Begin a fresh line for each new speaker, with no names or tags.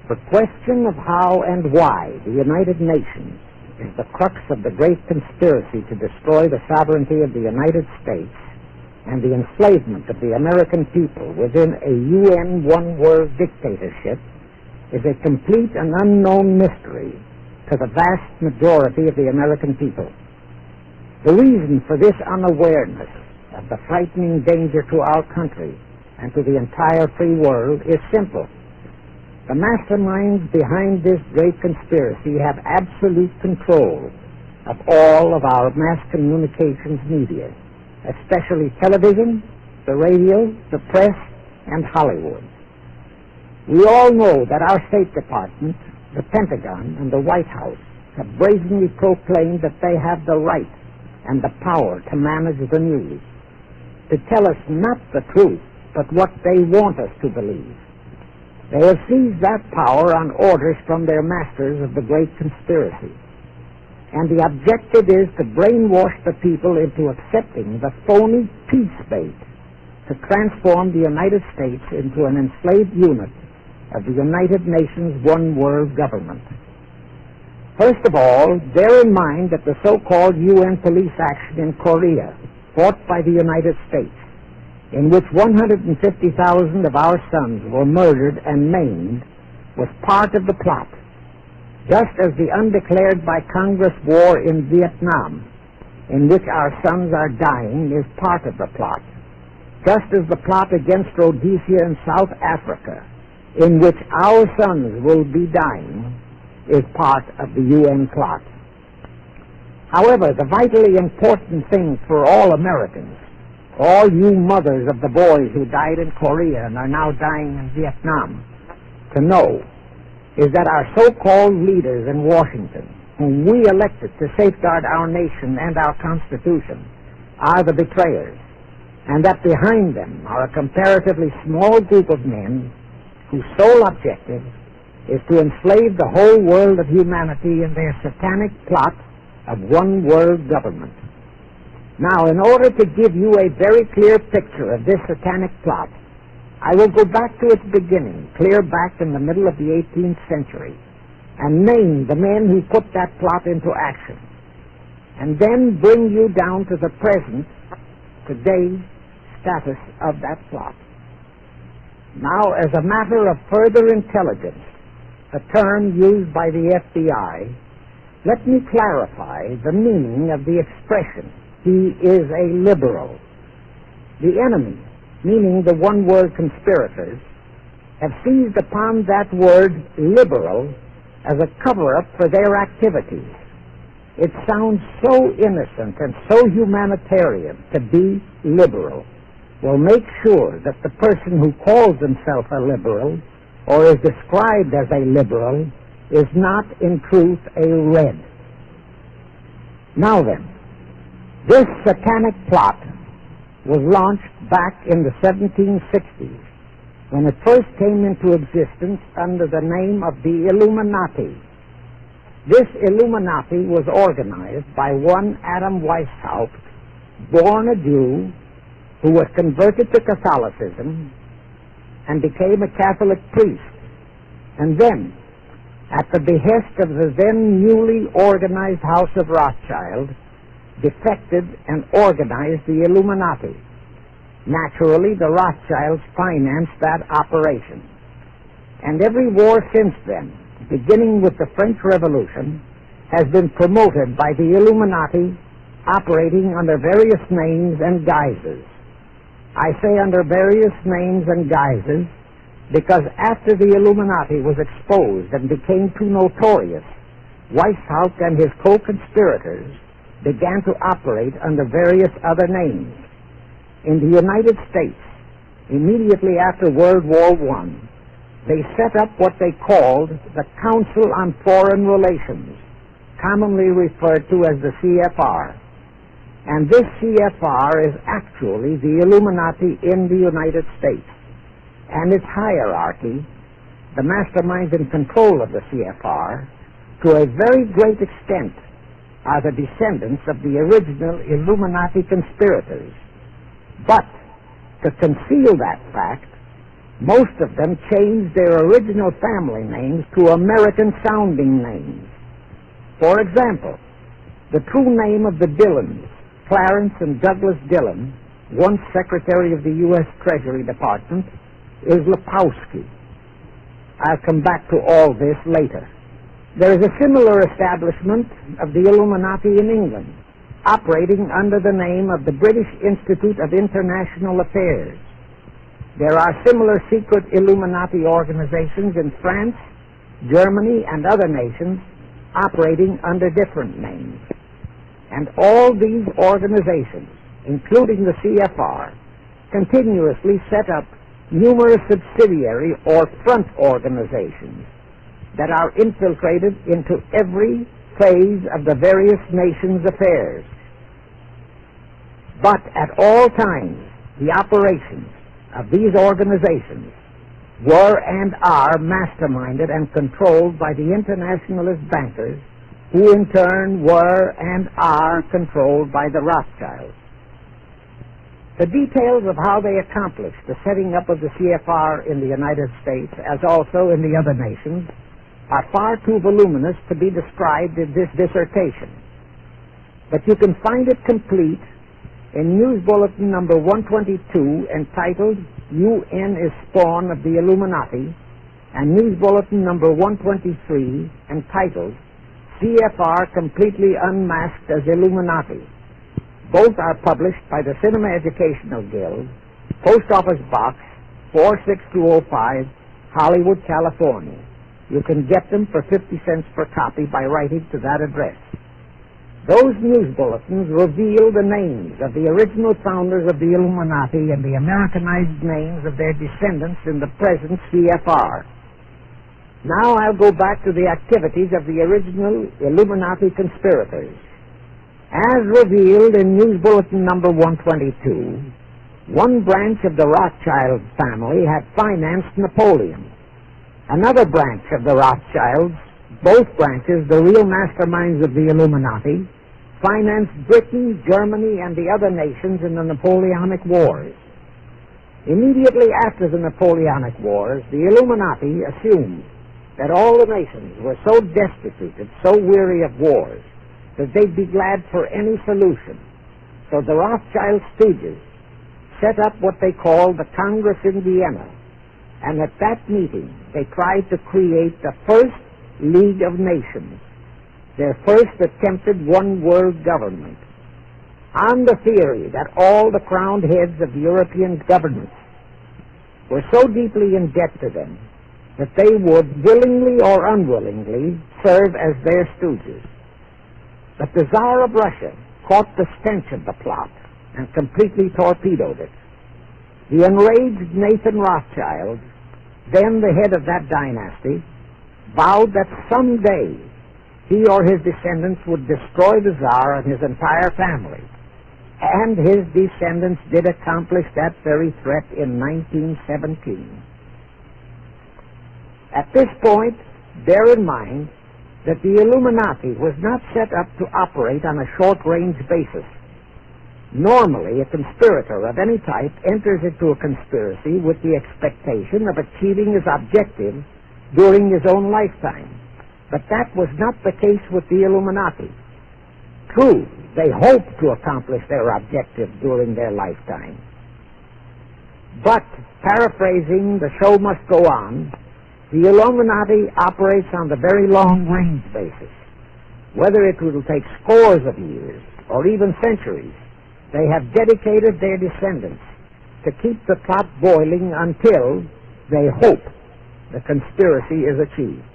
The question of how and why the United Nations is the crux of the great conspiracy to destroy the sovereignty of the United States and the enslavement of the American people within a UN one-world dictatorship is a complete and unknown mystery to the vast majority of the American people. The reason for this unawareness of the frightening danger to our country and to the entire free world is simple. The masterminds behind this great conspiracy have absolute control of all of our mass communications media, especially television, the radio, the press, and Hollywood. We all know that our State Department, the Pentagon, and the White House have brazenly proclaimed that they have the right and the power to manage the news, to tell us not the truth, but what they want us to believe. They have seized that power on orders from their masters of the great conspiracy. And the objective is to brainwash the people into accepting the phony peace bait to transform the United States into an enslaved unit of the United Nations one-world government. First of all, bear in mind that the so-called UN police action in Korea, fought by the United States, in which 150,000 of our sons were murdered and maimed, was part of the plot, just as the undeclared by Congress war in Vietnam, in which our sons are dying, is part of the plot, just as the plot against Rhodesia and South Africa, in which our sons will be dying, is part of the UN plot. However, the vitally important thing for all Americans, all you mothers of the boys who died in Korea and are now dying in Vietnam, to know is that our so-called leaders in Washington, whom we elected to safeguard our nation and our Constitution, are the betrayers, and that behind them are a comparatively small group of men whose sole objective is to enslave the whole world of humanity in their satanic plot of one world government. Now, in order to give you a very clear picture of this satanic plot, I will go back to its beginning, clear back in the middle of the 18th century, and name the men who put that plot into action, and then bring you down to the present, today's status of that plot. Now, as a matter of further intelligence, a term used by the FBI, let me clarify the meaning of the expression, "He is a liberal." The enemy, meaning the one-word conspirators, have seized upon that word liberal as a cover-up for their activities. It sounds so innocent and so humanitarian to be liberal. Well, make sure that the person who calls himself a liberal or is described as a liberal is not in truth a red. Now then, this satanic plot was launched back in the 1760s when it first came into existence under the name of the Illuminati. This Illuminati was organized by one Adam Weishaupt, born a Jew, who was converted to Catholicism and became a Catholic priest, and then, at the behest of the then newly organized House of Rothschild, defected and organized the Illuminati. Naturally, the Rothschilds financed that operation. And every war since then, beginning with the French Revolution, has been promoted by the Illuminati, operating under various names and guises. I say under various names and guises because after the Illuminati was exposed and became too notorious, Weishaupt and his co-conspirators began to operate under various other names. In the United States, immediately after World War I, they set up what they called the Council on Foreign Relations, commonly referred to as the CFR. And this CFR is actually the Illuminati in the United States. And its hierarchy, the masterminds in control of the CFR, to a very great extent, are the descendants of the original Illuminati conspirators. But to conceal that fact, Most of them changed their original family names to American-sounding names. For example, the true name of the Dillons, Clarence and Douglas Dillon, once Secretary of the U.S. Treasury Department, is Lepowski. I'll come back to all this later. There is a similar establishment of the Illuminati in England, operating under the name of the British Institute of International Affairs. There are similar secret Illuminati organizations in France, Germany, and other nations operating under different names. And all these organizations, including the CFR, continuously set up numerous subsidiary or front organizations that are infiltrated into every phase of the various nations' affairs. But at all times, the operations of these organizations were and are masterminded and controlled by the internationalist bankers, who in turn were and are controlled by the Rothschilds. The details of how they accomplished the setting up of the CFR in the United States, as also in the other nations, are far too voluminous to be described in this dissertation. But you can find it complete in News Bulletin number 122, entitled UN is Spawn of the Illuminati, and News Bulletin number 123, entitled CFR Completely Unmasked as Illuminati. Both are published by the Cinema Educational Guild, Post Office Box 46205, Hollywood, California. You can get them for 50 cents per copy by writing to that address. Those news bulletins reveal the names of the original founders of the Illuminati and the Americanized names of their descendants in the present CFR. Now I'll go back to the activities of the original Illuminati conspirators. As revealed in News Bulletin number 122, one branch of the Rothschild family had financed Napoleon. Another branch of the Rothschilds, both branches the real masterminds of the Illuminati, financed Britain, Germany, and the other nations in the Napoleonic Wars. Immediately after the Napoleonic Wars, the Illuminati assumed that all the nations were so destitute and so weary of wars that they'd be glad for any solution. So the Rothschild stooges set up what they called the Congress in Vienna, and at that meeting they tried to create the first League of Nations, their first attempted one-world government, on the theory that all the crowned heads of the European governments were so deeply in debt to them that they would, willingly or unwillingly, serve as their stooges. But the Tsar of Russia caught the stench of the plot and completely torpedoed it. The enraged Nathan Rothschild, then the head of that dynasty, vowed that someday he or his descendants would destroy the Tsar and his entire family. And his descendants did accomplish that very threat in 1917. At this point, bear in mind that the Illuminati was not set up to operate on a short-range basis. Normally, a conspirator of any type enters into a conspiracy with the expectation of achieving his objective during his own lifetime. But that was not the case with the Illuminati. True, they hoped to accomplish their objective during their lifetime. But, paraphrasing The Show Must Go On, the Illuminati operates on the very long-range basis. Whether it will take scores of years or even centuries, they have dedicated their descendants to keep the pot boiling until, they hope, the conspiracy is achieved.